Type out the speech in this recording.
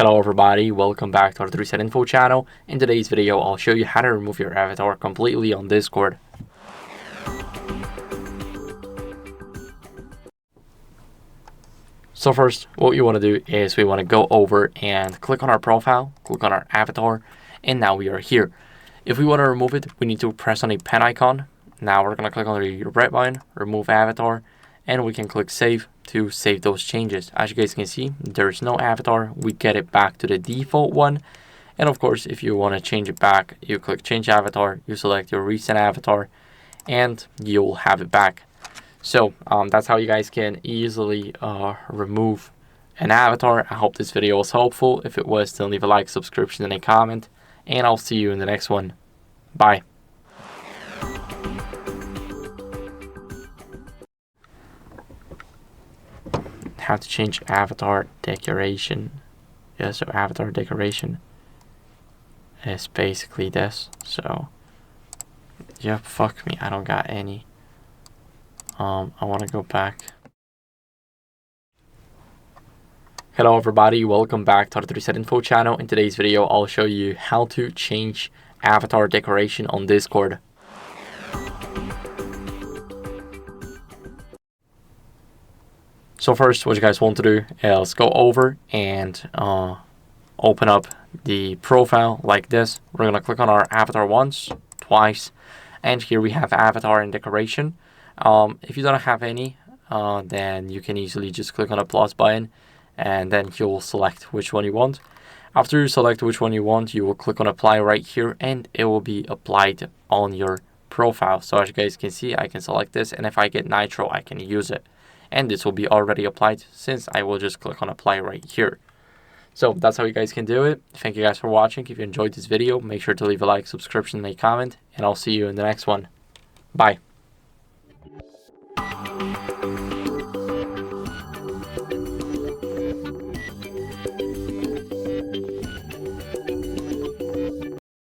Hello everybody, welcome back to our HardReset.Info channel. In today's video, I'll show you how to remove your avatar completely on Discord. So first, what you want to do is we want to go over and click on our profile, click on our avatar, and now we are here. If we want to remove it, we need to press on a pen icon. Now we're going to click on the red button, remove avatar, and we can click save to save those changes. As you guys can see, there's no avatar. We get it back to the default one. And of course, if you want to change it back, you click change avatar, you select your recent avatar, and you'll have it back. So that's how you guys can easily remove an avatar. I hope this video was helpful. If it was, then leave a like, subscription, and a comment, and I'll see you in the next one. Bye. How to change avatar decoration. Yeah, so avatar decoration is basically this. So yeah, fuck me, I don't got any. I want to go back. Hello everybody, welcome back to the HardReset.Info channel. In today's video, I'll show you how to change avatar decoration on Discord. So first, what you guys want to do is go over and open up the profile like this. We're going to click on our avatar once, twice, and here we have avatar and decoration. If you don't have any, then you can easily just click on the plus button and then you'll select which one you want. After you select which one you want, you will click on apply right here and it will be applied on your profile. So as you guys can see, I can select this, and if I get Nitro, I can use it. And this will be already applied since I will just click on apply right here. So that's how you guys can do it. Thank you guys for watching. If you enjoyed this video, make sure to leave a like, subscription, and a comment, and I'll see you in the next one. Bye.